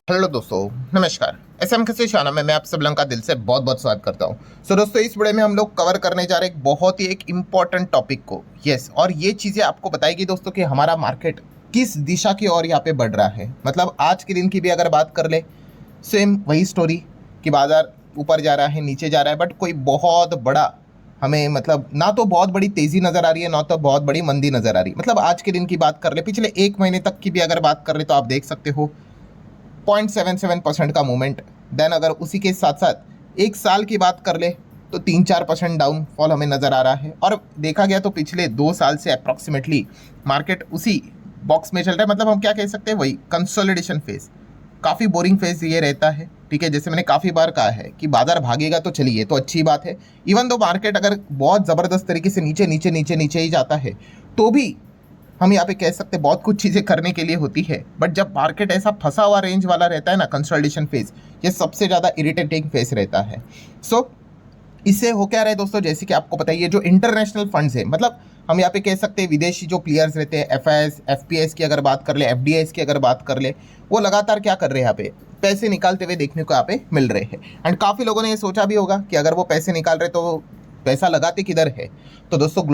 Hello दोस्तों, नमस्कार। SM किसी शाना में मैं आप सब लोगों का दिल से बहुत बहुत स्वागत करता हूं। दोस्तों, इस वीडियो में हम लोग कवर करने जा रहे हैं एक बहुत ही इम्पॉर्टेंट टॉपिक को। यस, और ये चीज़ें आपको बताएगी दोस्तों कि हमारा मार्केट किस दिशा की ओर यहाँ पे बढ़ रहा है। मतलब आज के दिन की भी अगर बात कर ले, सेम वही स्टोरी कि बाजार ऊपर जा रहा है, नीचे जा रहा है, बट कोई बहुत बड़ा हमें मतलब ना तो बहुत बड़ी तेज़ी नज़र आ रही है, ना तो बहुत बड़ी मंदी नज़र आ रही है। मतलब आज के दिन की बात कर ले, पिछले एक महीने तक की भी अगर बात कर ले तो आप देख सकते हो 0.77% का मूवमेंट। देन अगर उसी के साथ साथ एक साल की बात कर ले तो 3-4% डाउनफॉल हमें नज़र आ रहा है। और देखा गया तो पिछले 2 साल से अप्रॉक्सीमेटली मार्केट उसी बॉक्स में चल रहा है। मतलब हम क्या कह सकते हैं, वही कंसोलिडेशन फेज। काफ़ी बोरिंग फेज ये रहता है, ठीक है। जैसे मैंने काफ़ी बार कहा है कि बाजार भागेगा तो चलिए तो अच्छी बात है। इवन दो मार्केट अगर बहुत ज़बरदस्त तरीके से नीचे नीचे नीचे नीचे ही जाता है तो भी हम यहाँ पे कह सकते हैं बहुत कुछ चीज़ें करने के लिए होती है। बट जब मार्केट ऐसा फंसा हुआ रेंज वाला रहता है ना, कंसोलिडेशन फेज, ये सबसे ज़्यादा इरिटेटिंग फेज रहता है। सो इससे हो क्या रहा है दोस्तों, जैसे कि आपको पता ही है, जो इंटरनेशनल फंड्स है, मतलब हम यहाँ पे कह सकते हैं विदेशी जो प्लेयर्स रहते हैं, एफआईएस एफपीएस की अगर बात कर ले, एफडीआईस की अगर बात कर ले, वो लगातार क्या कर रहे हैं, यहाँ पे पैसे निकालते हुए देखने को यहाँ पे मिल रहे हैं। एंड काफ़ी लोगों ने ये सोचा भी होगा कि अगर वो पैसे निकाल रहे तो पैसा लगाते किधर है। तो दोस्तों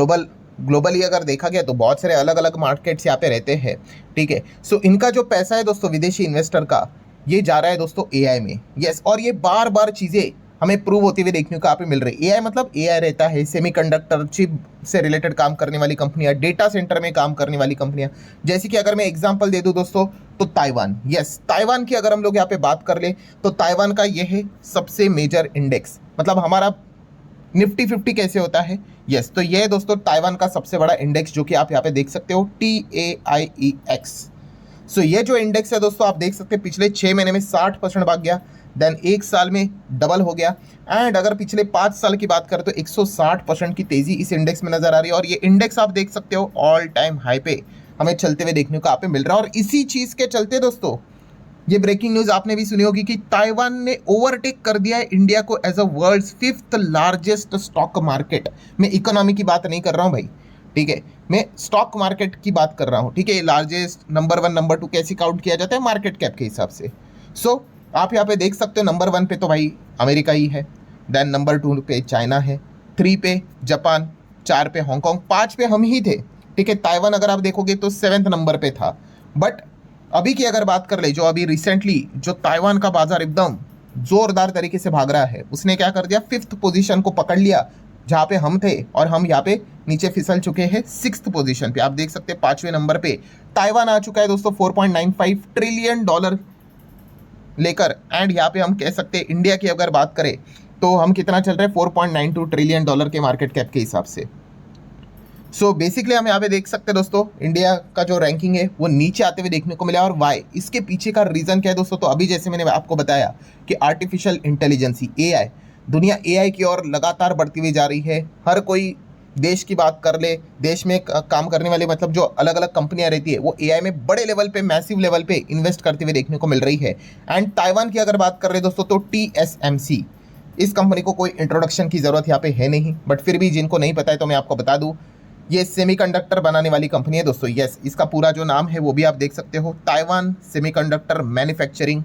ग्लोबली अगर देखा गया तो बहुत सारे अलग अलग मार्केट्स यहाँ पे रहते हैं, ठीक है। सो इनका जो पैसा है दोस्तों विदेशी इन्वेस्टर का, ये जा रहा है दोस्तों एआई में। यस, और ये बार बार चीज़ें हमें प्रूव होती हुई देखने को यहाँ पे मिल रही है। एआई मतलब एआई रहता है सेमीकंडक्टर चिप से रिलेटेड काम करने वाली कंपनियां, डेटा सेंटर में काम करने वाली कंपनियां। जैसे कि अगर मैं एग्जांपल दे दूं दोस्तों तो ताइवान। यस, ताइवान की अगर हम लोग यहाँ पे बात कर ले तो ताइवान का यह है सबसे मेजर इंडेक्स। मतलब हमारा निफ्टी 50 कैसे होता है, यस, तो ये दोस्तों ताइवान का सबसे बड़ा इंडेक्स, जो कि आप यहाँ पे देख सकते हो, TAIEX। सो ये जो इंडेक्स है दोस्तों, आप देख सकते हैं पिछले 6 महीने में 60% भाग गया। देन एक साल में डबल हो गया। एंड अगर पिछले 5 साल की बात करें तो 160% की तेजी इस इंडेक्स में नजर आ रही है। और ये इंडेक्स आप देख सकते हो ऑल टाइम हाई पे हमें चलते हुए देखने को यहाँ पे मिल रहा है। और इसी चीज के चलते दोस्तों, ये ब्रेकिंग न्यूज आपने भी सुनी होगी कि ताइवान ने ओवरटेक कर दिया है इंडिया को as a world's 5th largest stock market. मैं इकोनॉमी की बात नहीं कर रहा हूँ भाई, ठीक है, मैं स्टॉक मार्केट की बात कर रहा हूँ, ठीक है। लार्जेस्ट नंबर 1 नंबर 2 कैसे काउंट किया जाता है, मार्केट कैप के हिसाब से। सो आप यहाँ पे देख सकते हो नंबर 1 पे तो भाई अमेरिका ही है। देन नंबर 2 पे चाइना है, 3 पे जापान, 4 पे हांगकांग, 5 पे हम ही थे, ठीक है। ताइवान अगर आप देखोगे तो 7th नंबर पे था। बट अभी की अगर बात कर ले, जो अभी रिसेंटली जो ताइवान का बाजार एकदम जोरदार तरीके से भाग रहा है, उसने क्या कर दिया, 5th पोजीशन को पकड़ लिया जहाँ पे हम थे। और हम यहाँ पे नीचे फिसल चुके हैं 6th पोजीशन पे। आप देख सकते हैं 5वें नंबर पे ताइवान आ चुका है दोस्तों, $4.95 ट्रिलियन लेकर। एंड यहाँ पे हम कह सकते हैं इंडिया की अगर बात करें तो हम कितना चल रहे हैं, $4.92 ट्रिलियन के मार्केट कैप के हिसाब से। सो बेसिकली हम यहाँ पे देख सकते हैं दोस्तों, इंडिया का जो रैंकिंग है वो नीचे आते हुए देखने को मिला। और वाई, इसके पीछे का रीज़न क्या है दोस्तों, तो अभी जैसे मैंने आपको बताया कि आर्टिफिशियल इंटेलिजेंसी, एआई, दुनिया एआई की ओर लगातार बढ़ती हुई जा रही है। हर कोई देश की बात कर ले, देश में काम करने वाले मतलब जो अलग अलग कंपनियां रहती है, वो एआई में बड़े लेवल पे, मैसिव लेवल पे इन्वेस्ट करते हुए देखने को मिल रही है। एंड ताइवान की अगर बात कर रहे दोस्तों तो TSMC, इस कंपनी को कोई इंट्रोडक्शन की ज़रूरत यहाँ पे है नहीं, बट फिर भी जिनको नहीं पता है तो मैं आपको बता दूँ, ये सेमीकंडक्टर बनाने वाली कंपनी है दोस्तों। यस, इसका पूरा जो नाम है वो भी आप देख सकते हो, Taiwan semiconductor manufacturing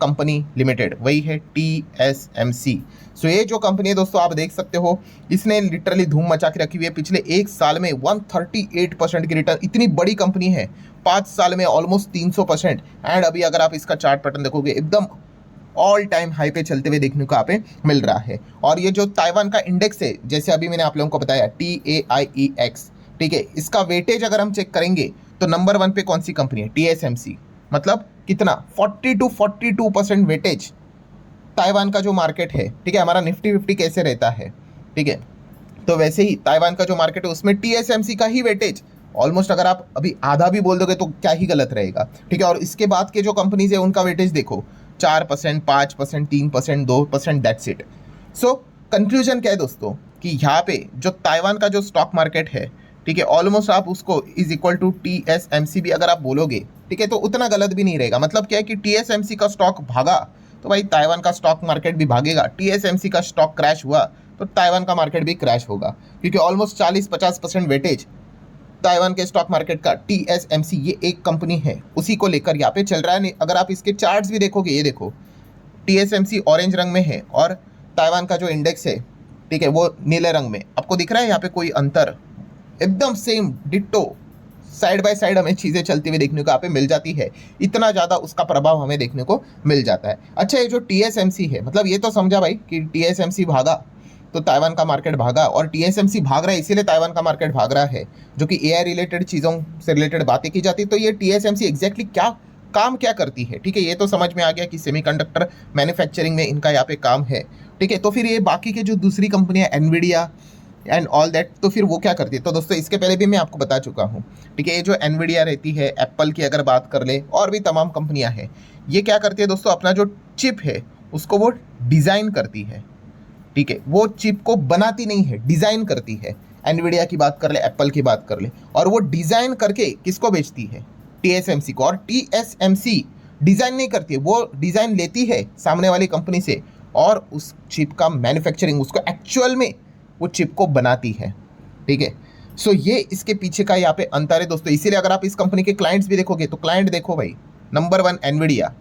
company limited, वही है TSMC। सो ये जो कंपनी है दोस्तों, आप देख सकते हो, इसने लिटरली धूम मचा के रखी हुई है। पिछले एक साल में 138% की रिटर्न, इतनी बड़ी कंपनी है, 5 साल में ऑलमोस्ट 300%। एंड अभी अगर आप इसका चार्ट पैटर्न देखोगे, एकदम ऑल टाइम हाई पे चलते हुए देखने को यहाँ पे मिल रहा है। और ये जो ताइवान का इंडेक्स है, जैसे अभी मैंने आप लोगों को बताया, TAIEX, ठीक है, इसका वेटेज अगर हम चेक करेंगे तो नंबर 1 पे कौन सी कंपनी है, TSMC। मतलब कितना, 42% वेटेज ताइवान का जो मार्केट है, ठीक है। हमारा निफ्टी 50 कैसे रहता है, ठीक है, तो वैसे ही ताइवान का जो मार्केट है उसमें TSMC का ही वेटेज ऑलमोस्ट, अगर आप अभी आधा भी बोल दोगे तो क्या ही गलत रहेगा, ठीक है। और इसके बाद के जो कंपनीज है उनका वेटेज देखो, 4%, 5%, 3%, 2%, दैट्स इट। सो कंक्लूजन क्या है दोस्तों, कि यहाँ पे जो ताइवान का जो स्टॉक मार्केट है, ठीक है, ऑलमोस्ट आप उसको इज इक्वल टू TSMC भी अगर आप बोलोगे, ठीक है, तो उतना गलत भी नहीं रहेगा। मतलब क्या है कि TSMC का स्टॉक भागा तो भाई ताइवान का स्टॉक मार्केट भी भागेगा। TSMC का स्टॉक क्रैश हुआ तो ताइवान का मार्केट भी क्रैश होगा, क्योंकि ऑलमोस्ट 40-50% वेटेज ताइवान के स्टॉक मार्केट का TSMC, ये एक कंपनी है, उसी को लेकर यहाँ पे चल रहा है। अगर आप इसके चार्ट्स भी देखोगे, ये देखो TSMC ऑरेंज रंग में है और ताइवान का जो इंडेक्स है, ठीक है, वो नीले रंग में। आपको दिख रहा है यहाँ पे कोई अंतर? एकदम same ditto, side by side हमें चीज़ें चलती हुई देखने को यहाँ पे मिल जाती है। इतना ज़्यादा उसका प्रभाव हमें देखने को मिल जाता है। अच्छा, ये जो TSMC है, मतलब ये तो समझा भाई कि TSMC भागा तो ताइवान का मार्केट भागा, और TSMC भाग रहा है इसीलिए ताइवान का मार्केट भाग रहा है, जो कि AI रिलेटेड चीज़ों से रिलेटेड बातें की जाती। तो ये TSMC एग्जैक्टली क्या काम क्या करती है, ठीक है, ये तो समझ में आ गया कि सेमीकंडक्टर मैन्युफैक्चरिंग में इनका यहाँ पे काम है, ठीक है। तो फिर ये बाकी के जो दूसरी कंपनियां एनवीडिया एंड ऑल दैट, तो फिर वो क्या करती है? तो दोस्तों इसके पहले भी मैं आपको बता चुका हूँ, ठीक है। ये जो एनवीडिया रहती है, एप्पल की अगर बात कर ले, और भी तमाम कंपनियां हैं, ये क्या करती है दोस्तों? अपना जो चिप है उसको वो डिज़ाइन करती है, ठीक है। वो चिप को बनाती नहीं है, डिज़ाइन करती है। एनवीडिया की बात कर ले, एप्पल की बात कर ले, और वो डिज़ाइन करके किसको बेचती है? TSMC को। और TSMC डिज़ाइन नहीं करती है, वो डिज़ाइन लेती है सामने वाली कंपनी से और उस चिप का मैन्युफैक्चरिंग, उसको एक्चुअल में वो चिप को बनाती है, ठीक है। सो ये इसके पीछे का यहाँ पे अंतर है दोस्तों। इसीलिए अगर आप इस कंपनी के क्लाइंट्स भी देखोगे तो क्लाइंट देखो भाई, number 1 Nvidia,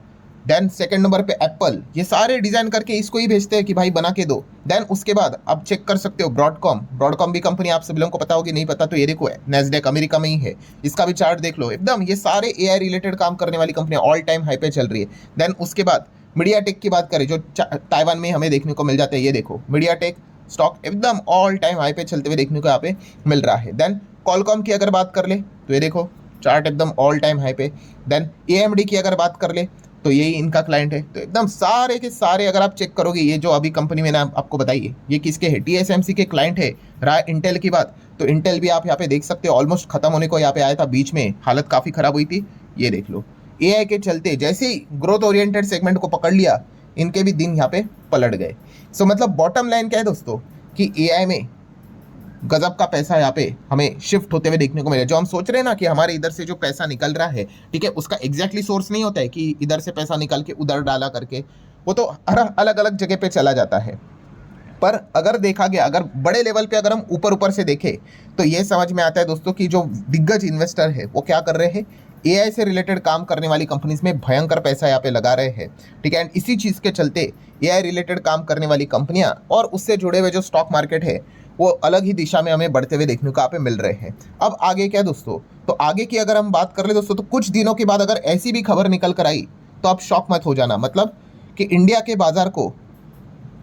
then second number पे एप्पल, ये सारे डिज़ाइन करके इसको ही भेजते हैं कि भाई बना के दो। देन उसके बाद आप चेक कर सकते हो ब्रॉडकॉम भी कंपनी आप सब लोगों को पता होगी, नहीं पता तो ये देखो है, नैस्डैक अमेरिका में ही है, इसका भी चार्ट देख लो एकदम। ये सारे AI रिलेटेड काम करने वाली कंपनियां ऑल टाइम हाई पे चल रही है। देन उसके बाद मीडियाटेक की बात करें, जो ताइवान में हमें देखने को मिल जाता है, ये देखो मीडियाटेक स्टॉक एकदम ऑल टाइम हाई पे चलते हुए देखने को यहाँ पे मिल रहा है। देन कॉलकॉम की अगर बात कर ले तो ये देखो चार्ट एकदम ऑल टाइम हाई पे। देन AMD की अगर बात कर ले तो यही इनका क्लाइंट है। तो एकदम सारे के सारे अगर आप चेक करोगे, ये जो अभी कंपनी मैंने आपको बताई है, ये किसके है? TSMC के क्लाइंट है। रहा इंटेल की बात, तो इंटेल भी आप यहाँ पे देख सकते हो ऑलमोस्ट खत्म होने को यहाँ पे आया था, बीच में हालत काफ़ी खराब हुई थी। ये देख लो AI के चलते जैसे ही ग्रोथ ओरिएंटेड सेगमेंट को पकड़ लिया, इनके भी दिन यहाँ पे पलट गए। सो मतलब बॉटम लाइन क्या है दोस्तों कि AI में गजब का पैसा यहाँ पे हमें शिफ्ट होते हुए देखने को मिला। जो हम सोच रहे हैं ना कि हमारे इधर से जो पैसा निकल रहा है, ठीक है, उसका एग्जैक्टली सोर्स नहीं होता है कि इधर से पैसा निकल के उधर डाला करके, वो तो अलग अलग जगह पे चला जाता है। पर अगर देखा गया, अगर बड़े लेवल पे अगर हम ऊपर से देखें तो ये समझ में आता है दोस्तों कि जो दिग्गज इन्वेस्टर है वो क्या कर रहे हैं? AI से रिलेटेड काम करने वाली कंपनीज में भयंकर पैसा यहाँ पे लगा रहे हैं, ठीक है। एंड इसी चीज़ के चलते AI रिलेटेड काम करने वाली कंपनियां और उससे जुड़े हुए जो स्टॉक मार्केट है वो अलग ही दिशा में हमें बढ़ते हुए देखने को यहाँ पे मिल रहे हैं। अब आगे क्या दोस्तों? तो आगे की अगर हम बात कर ले दोस्तों, तो कुछ दिनों के बाद अगर ऐसी भी खबर निकल कर आई तो आप शॉक मत हो जाना। मतलब कि इंडिया के बाजार को,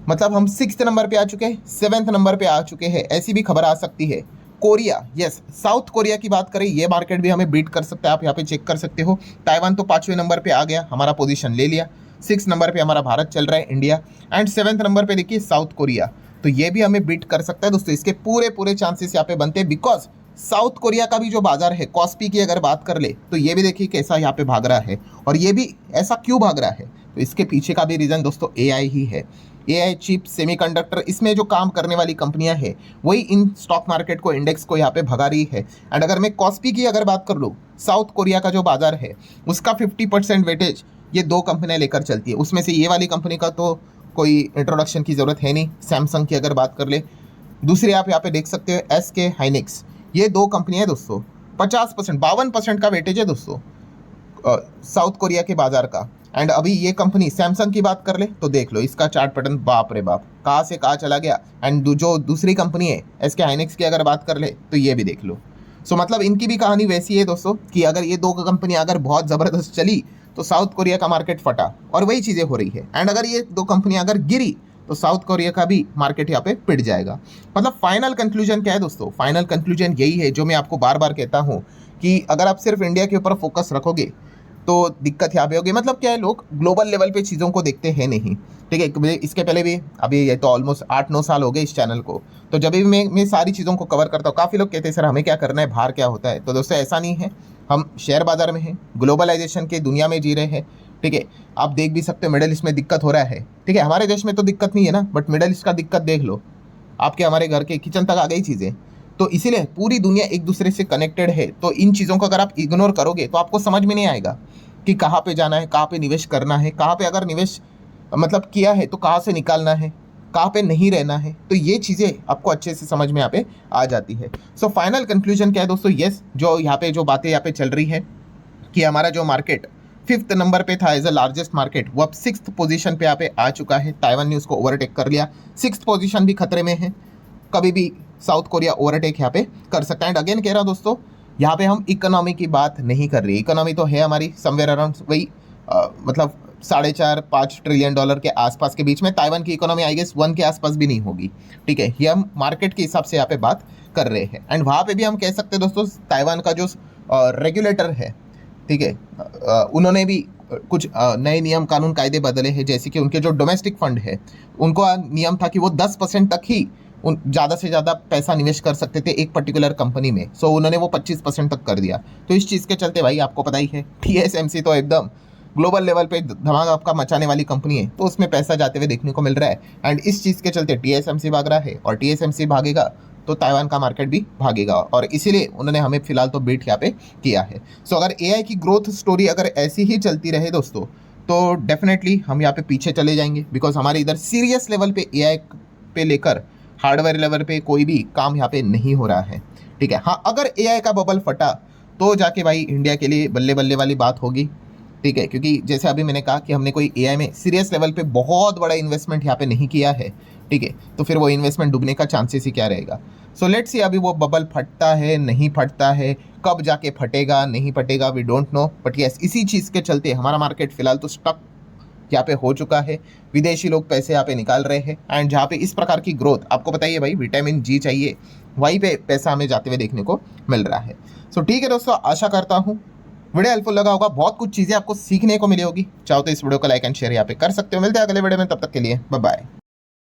मतलब हम 6th नंबर पे आ चुके हैं, 7th नंबर पे आ चुके हैं, ऐसी भी खबर आ सकती है। कोरिया, यस, साउथ कोरिया की बात करें, ये मार्केट भी हमें बीट कर सकता है, आप यहाँ पे चेक कर सकते हो। ताइवान तो 5वें नंबर पे आ गया, हमारा पोजीशन ले लिया। 6 नंबर पे हमारा भारत चल रहा है, इंडिया। एंड 7th नंबर पे देखिए साउथ कोरिया, तो ये भी हमें बीट कर सकता है दोस्तों। इसके पूरे चांसेस यहाँ पे बनते हैं, बिकॉज साउथ कोरिया का भी जो बाजार है, कॉस्पी की अगर बात कर ले तो ये भी देखिए कैसा यहाँ पे भाग रहा है। और ये भी ऐसा क्यों भाग रहा है? तो इसके पीछे का भी रीज़न दोस्तों AI ही है। AI चिप, सेमीकंडक्टर, इसमें जो काम करने वाली कंपनियां हैं वही इन स्टॉक मार्केट को, इंडेक्स को यहाँ पे भगा रही है। एंड अगर मैं कॉस्पी की अगर बात कर लूँ, साउथ कोरिया का जो बाजार है उसका 50% वेटेज ये 2 कंपनियां लेकर चलती है। उसमें से ये वाली कंपनी का तो कोई इंट्रोडक्शन की ज़रूरत है नहीं, सैमसंग की अगर बात कर ले। दूसरे आप यहाँ पे देख सकते हो SK हाइनिक्स, ये 2 कंपनियां हैं दोस्तों। 50%, 52% का वेटेज है दोस्तों साउथ कोरिया के बाजार का। एंड अभी ये कंपनी सैमसंग की बात कर ले तो देख लो इसका चार्ट पैटर्न, बाप रे बाप, कहाँ से कहाँ चला गया। एंड जो दूसरी कंपनी है SK हाइनिक्स की अगर बात कर ले तो ये भी देख लो। सो मतलब इनकी भी कहानी वैसी है दोस्तों कि अगर ये 2 कंपनियां अगर बहुत ज़बरदस्त चली तो साउथ कोरिया का मार्केट फटा, और वही चीज़ें हो रही है। एंड अगर ये 2 कंपनियां अगर गिरी तो साउथ कोरिया का भी मार्केट यहाँ पे पिट जाएगा। मतलब फाइनल कंक्लूजन क्या है दोस्तों? फाइनल कंक्लूजन यही है जो मैं आपको बार बार कहता हूँ कि अगर आप सिर्फ इंडिया के ऊपर फोकस रखोगे तो दिक्कत यहाँ पे होगी। मतलब क्या है, लोग ग्लोबल लेवल पे चीज़ों को देखते हैं नहीं, ठीक है। इसके पहले भी, अभी ये तो ऑलमोस्ट 8-9 साल हो गए इस चैनल को, तो जब भी मैं सारी चीज़ों को कवर करता हूँ, काफ़ी लोग कहते हैं सर हमें क्या करना है, बाहर क्या होता है। तो दोस्तों ऐसा नहीं है, हम शेयर बाजार में हैं, ग्लोबलाइजेशन की दुनिया में जी रहे हैं, ठीक है। आप देख भी सकते हो मिडल ईस्ट में दिक्कत हो रहा है, ठीक है। हमारे देश में तो दिक्कत नहीं है ना, बट मिडल ईस्ट का दिक्कत देख लो, आपके हमारे घर के किचन तक आ गई चीज़ें। तो इसीलिए पूरी दुनिया एक दूसरे से कनेक्टेड है। तो इन चीज़ों को अगर आप इग्नोर करोगे तो आपको समझ में नहीं आएगा कि कहाँ पे जाना है, कहाँ पे निवेश करना है, कहाँ पे अगर निवेश मतलब किया है तो कहाँ से निकालना है, कहाँ पे नहीं रहना है, तो ये चीज़ें आपको अच्छे से समझ में यहाँ पे आ जाती है। सो फाइनल कंक्लूजन क्या है दोस्तों, यस जो यहाँ पे जो बातें यहाँ पे चल रही है कि हमारा जो मार्केट 5th नंबर पे था एज अ लार्जेस्ट मार्केट, वो अब 6th पोजीशन पे यहाँ पे आ चुका है। ताइवान ने उसको ओवरटेक कर लिया, 6th पोजीशन भी खतरे में है, कभी भी साउथ कोरिया ओवरटेक यहाँ पे कर सकता है। एंड अगेन कह रहा हूँ दोस्तों, यहाँ पे हम इकोनॉमी की बात नहीं कर रही, इकोनॉमी तो है हमारी समवेयर अराउंड वही मतलब 4.5-5 ट्रिलियन डॉलर के आसपास के बीच में। ताइवान की इकोनॉमी आई गेस 1 के आसपास भी नहीं होगी, ठीक है। ये हम मार्केट के हिसाब से यहाँ पे बात कर रहे हैं। एंड वहाँ पे भी हम कह सकते हैं दोस्तों, ताइवान का जो रेगुलेटर है, ठीक है, उन्होंने भी कुछ नए नियम कानून कायदे बदले हैं, जैसे कि उनके जो डोमेस्टिक फंड है, उनको नियम था कि वो 10% तक ही ज़्यादा से ज़्यादा पैसा निवेश कर सकते थे एक पर्टिकुलर कंपनी में। सो उन्होंने वो 25% तक कर दिया। तो इस चीज़ के चलते भाई आपको पता ही है, TSMC तो एकदम ग्लोबल लेवल पे धमाका आपका मचाने वाली कंपनी है, तो उसमें पैसा जाते हुए देखने को मिल रहा है। एंड इस चीज़ के चलते TSMC भाग रहा है, और TSMC भागेगा तो ताइवान का मार्केट भी भागेगा, और इसीलिए उन्होंने हमें फिलहाल तो बीट यहाँ पे किया है। सो अगर AI की ग्रोथ स्टोरी अगर ऐसी ही चलती रहे दोस्तों, तो डेफिनेटली हम यहाँ पे पीछे चले जाएंगे, बिकॉज हमारे इधर सीरियस लेवल पे AI पे लेकर हार्डवेयर लेवल पे कोई भी काम यहाँ पे नहीं हो रहा है, ठीक है। हाँ, अगर AI का बबल फटा तो जाके भाई इंडिया के लिए बल्ले बल्ले वाली बात होगी, ठीक है, क्योंकि जैसे अभी मैंने कहा कि हमने कोई AI में सीरियस लेवल पे बहुत बड़ा इन्वेस्टमेंट यहाँ पे नहीं किया है, ठीक है, तो फिर वो इन्वेस्टमेंट डूबने का चांसेस ही क्या रहेगा। सो लेट्स सी अभी वो बबल फटता है नहीं फटता है, कब जाके फटेगा नहीं फटेगा, we don't know. But yes, इसी चीज़ के चलते हमारा मार्केट फिलहाल तो स्टक यहाँ पे हो चुका है। विदेशी लोग पैसे यहाँ पे निकाल रहे हैं, एंड जहाँ पे इस प्रकार की ग्रोथ, आपको बताइए भाई विटामिन जी चाहिए, वहीं पे पैसा हमें जाते हुए देखने को मिल रहा है। सो ठीक है दोस्तों, आशा करता हूँ वीडियो हेल्पफुल लगा होगा, बहुत कुछ चीज़ें आपको सीखने को मिली होगी। चाहो तो इस वीडियो को लाइक एंड शेयर यहाँ पे कर सकते हो। मिलते हैं अगले वीडियो में, तब तक के लिए बाय बाय।